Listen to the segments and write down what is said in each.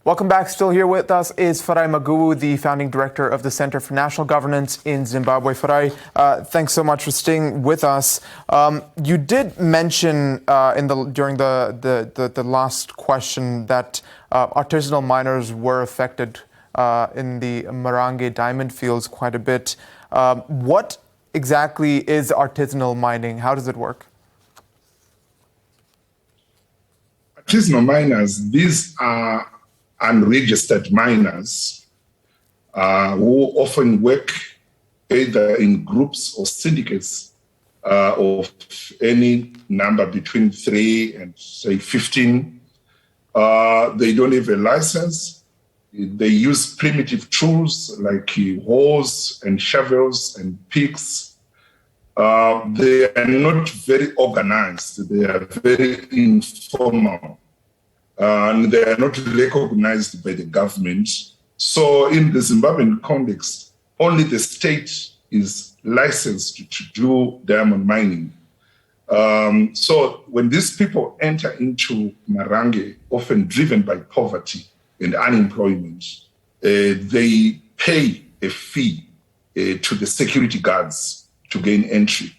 Welcome back. Still here with us is Farai Maguwu, the founding director of the Center for National Governance in Zimbabwe. Farai, thanks so much for staying with us. You did mention during the last question that artisanal miners were affected in the Marange diamond fields quite a bit. What exactly is artisanal mining? How does it work? Artisanal miners, these are unregistered miners who often work either in groups or syndicates of any number between 3 and say 15. They don't have a license. They use primitive tools like hoes and shovels and picks. They are not very organized. They are very informal. And they are not recognized by the government. So in the Zimbabwean context, only the state is licensed to do diamond mining. So when these people enter into Marange, often driven by poverty and unemployment, they pay a fee to the security guards to gain entry.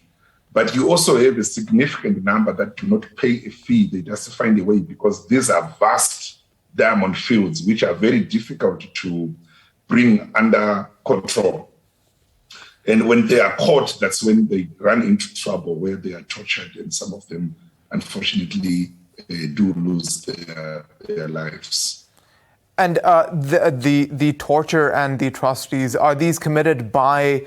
But you also have a significant number that do not pay a fee. They just find a way because these are vast diamond fields, which are very difficult to bring under control. And when they are caught, that's when they run into trouble, where they are tortured, and some of them, unfortunately, do lose their lives. And the torture and the atrocities, are these committed by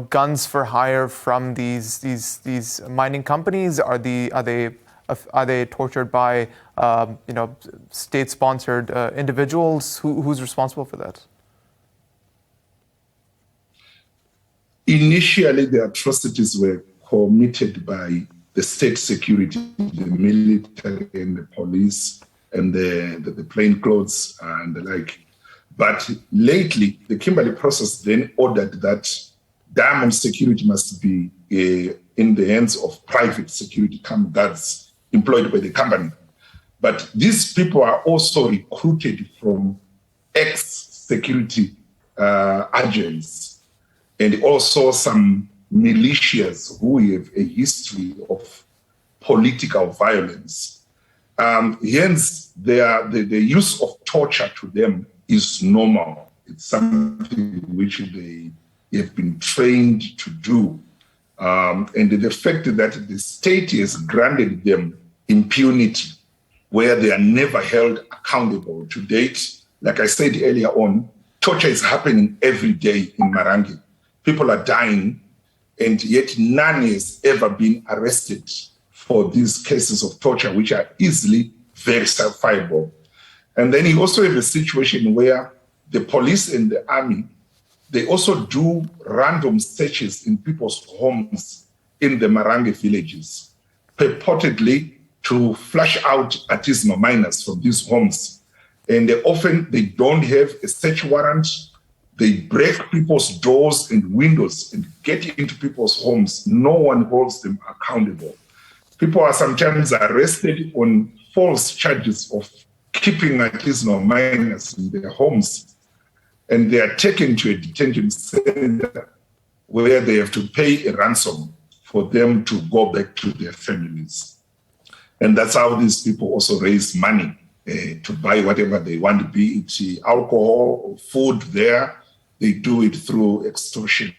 guns for hire from these mining companies? Are they tortured by state-sponsored individuals? Who's responsible for that? Initially, the atrocities were committed by the state security, the military and the police and the plainclothes and the like. But lately, the Kimberley process then ordered that diamond security must be in the hands of private security guards employed by the company. But these people are also recruited from ex-security agents and also some militias who have a history of political violence. Hence, the use of torture to them is normal. It's something which they have been trained to do. And the fact that the state has granted them impunity, where they are never held accountable to date. Like I said earlier on, torture is happening every day in Marange. People are dying, and yet none has ever been arrested for these cases of torture, which are easily verifiable. And then you also have a situation where the police and the army, they also do random searches in people's homes in the Marange villages, purportedly to flush out artisanal miners from these homes. And they don't have a search warrant. They break people's doors and windows and get into people's homes. No one holds them accountable. People are sometimes arrested on false charges of keeping artisanal miners in their homes, and they are taken to a detention center where they have to pay a ransom for them to go back to their families. And that's how these people also raise money to buy whatever they want, be it alcohol or food there. They do it through extortion,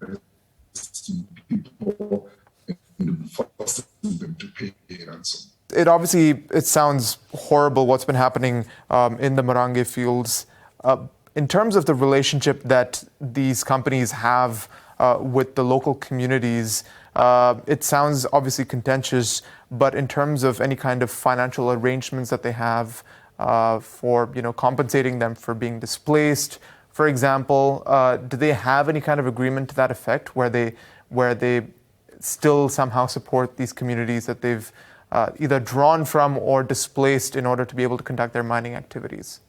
arresting people and forcing them to pay a ransom. It sounds horrible what's been happening in the Marange fields. In terms of the relationship that these companies have with the local communities, it sounds obviously contentious, but in terms of any kind of financial arrangements that they have for compensating them for being displaced, for example, do they have any kind of agreement to that effect where they still somehow support these communities that they've either drawn from or displaced in order to be able to conduct their mining activities?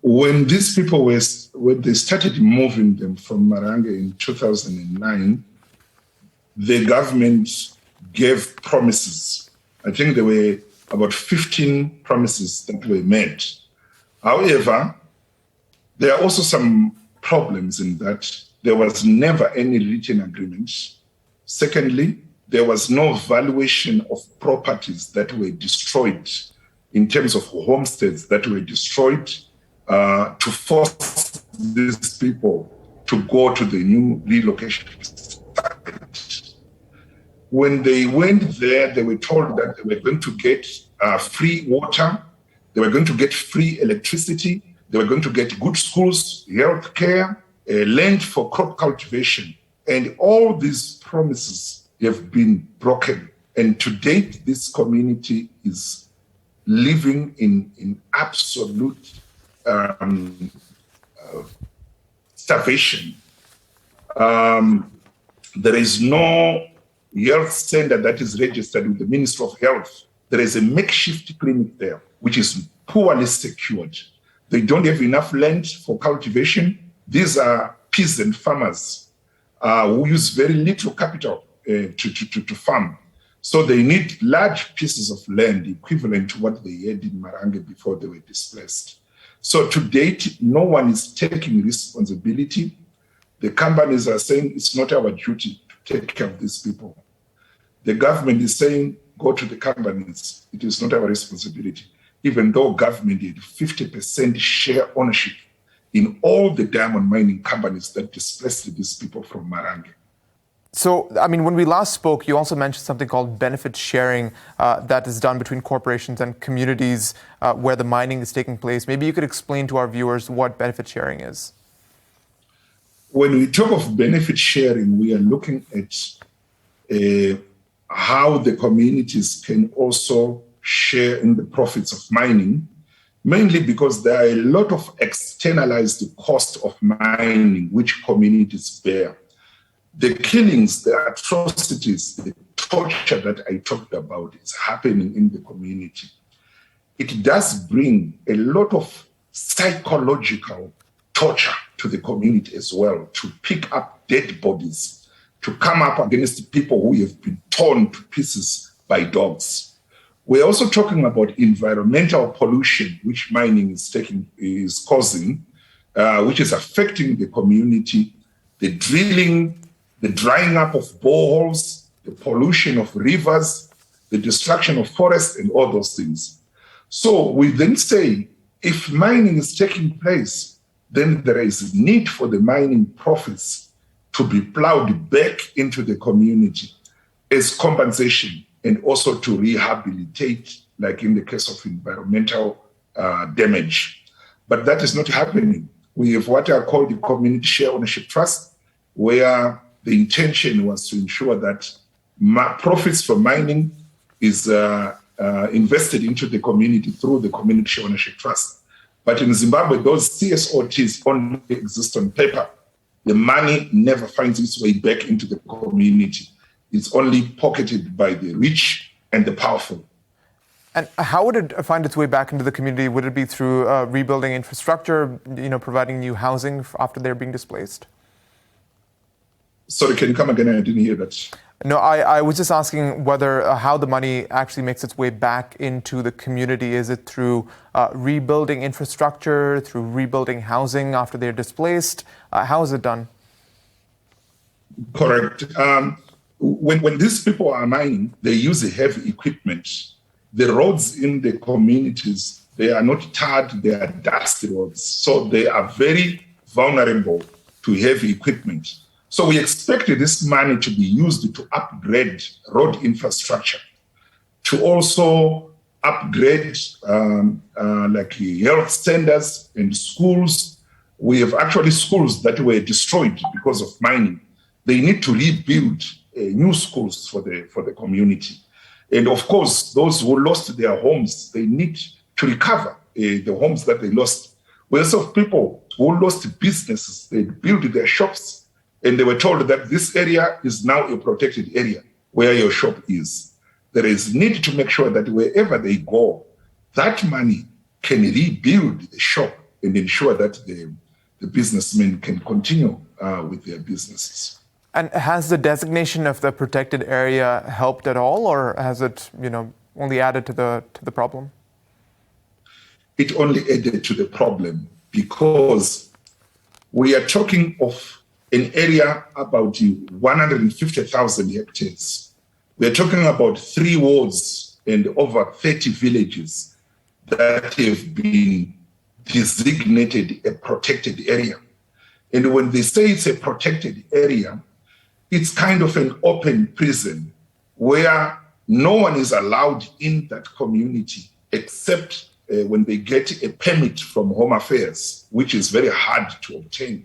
When these people when they started moving them from Marange in 2009, the government gave promises I think there were about 15 promises that were made. However, there are also some problems in that there was never any written agreement. Secondly, there was no valuation of properties that were destroyed in terms of homesteads that were destroyed to force these people to go to the new relocation site. When they went there, they were told that they were going to get free water, they were going to get free electricity, they were going to get good schools, health care, land for crop cultivation. And all these promises have been broken. And to date, this community is living in absolute starvation. There is no health center that is registered with the Ministry of Health. There is a makeshift clinic there, which is poorly secured. They don't have enough land for cultivation. These are peasant farmers who use very little capital to farm. So they need large pieces of land equivalent to what they had in Marange before they were displaced. So to date, no one is taking responsibility. The companies are saying it's not our duty to take care of these people. The government is saying, go to the companies. It is not our responsibility, even though government had 50% share ownership in all the diamond mining companies that displaced these people from Marange. So, I mean, when we last spoke, you also mentioned something called benefit sharing that is done between corporations and communities where the mining is taking place. Maybe you could explain to our viewers what benefit sharing is. When we talk of benefit sharing, we are looking at how the communities can also share in the profits of mining, mainly because there are a lot of externalized costs of mining which communities bear. The killings, the atrocities, the torture that I talked about is happening in the community. It does bring a lot of psychological torture to the community as well, to pick up dead bodies, to come up against people who have been torn to pieces by dogs. We're also talking about environmental pollution, which mining is causing, which is affecting the community, the drilling, the drying up of boreholes, the pollution of rivers, the destruction of forests, and all those things. So we then say, if mining is taking place, then there is a need for the mining profits to be plowed back into the community as compensation and also to rehabilitate, like in the case of environmental damage. But that is not happening. We have what are called the community share ownership trust, where the intention was to ensure that profits from mining is invested into the community through the community share ownership trust. But in Zimbabwe, those CSOTs only exist on paper. The money never finds its way back into the community. It's only pocketed by the rich and the powerful. And how would it find its way back into the community? Would it be through rebuilding infrastructure, providing new housing after they're being displaced? Sorry, can you come again? I didn't hear that. No, I was just asking whether how the money actually makes its way back into the community. Is it through rebuilding infrastructure, through rebuilding housing after they're displaced? How is it done? Correct. When these people are mining, they use heavy equipment. The roads in the communities, they are not tarred, they are dusty roads. So they are very vulnerable to heavy equipment. So we expected this money to be used to upgrade road infrastructure, to also upgrade like health centers and schools. We have actually schools that were destroyed because of mining. They need to rebuild new schools for the community. And of course, those who lost their homes, they need to recover the homes that they lost. We also have people who lost businesses. They built their shops, and they were told that this area is now a protected area where your shop is. There is need to make sure that wherever they go, that money can rebuild the shop and ensure that the businessmen can continue with their businesses. And has the designation of the protected area helped at all, or has it, only added to the problem? It only added to the problem because we are talking of an area about 150,000 hectares. We are talking about 3 wards and over 30 villages that have been designated a protected area. And when they say it's a protected area, it's kind of an open prison where no one is allowed in that community except when they get a permit from Home Affairs, which is very hard to obtain,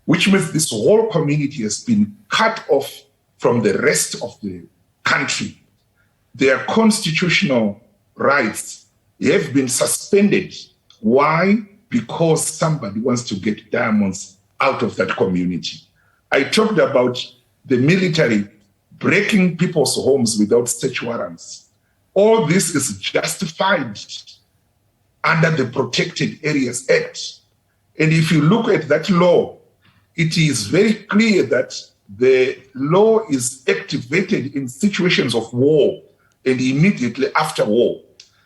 which means this whole community has been cut off from the rest of the country. Their constitutional rights have been suspended. Why? Because somebody wants to get diamonds out of that community. I talked about the military breaking people's homes without search warrants. All this is justified under the Protected Areas Act. And if you look at that law, it is very clear that the law is activated in situations of war and immediately after war.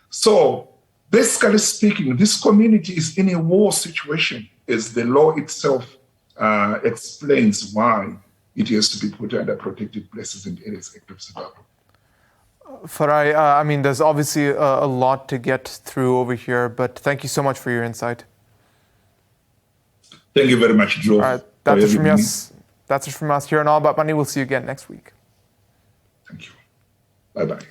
So basically speaking, this community is in a war situation, as the law itself explains why it has to be put under Protected Places and Areas Act of Zimbabwe. Farai, I mean, there's obviously a lot to get through over here, but thank you so much for your insight. Thank you very much, Joe. All right, that's it from us. That's it from us here on All About Money. We'll see you again next week. Thank you. Bye-bye.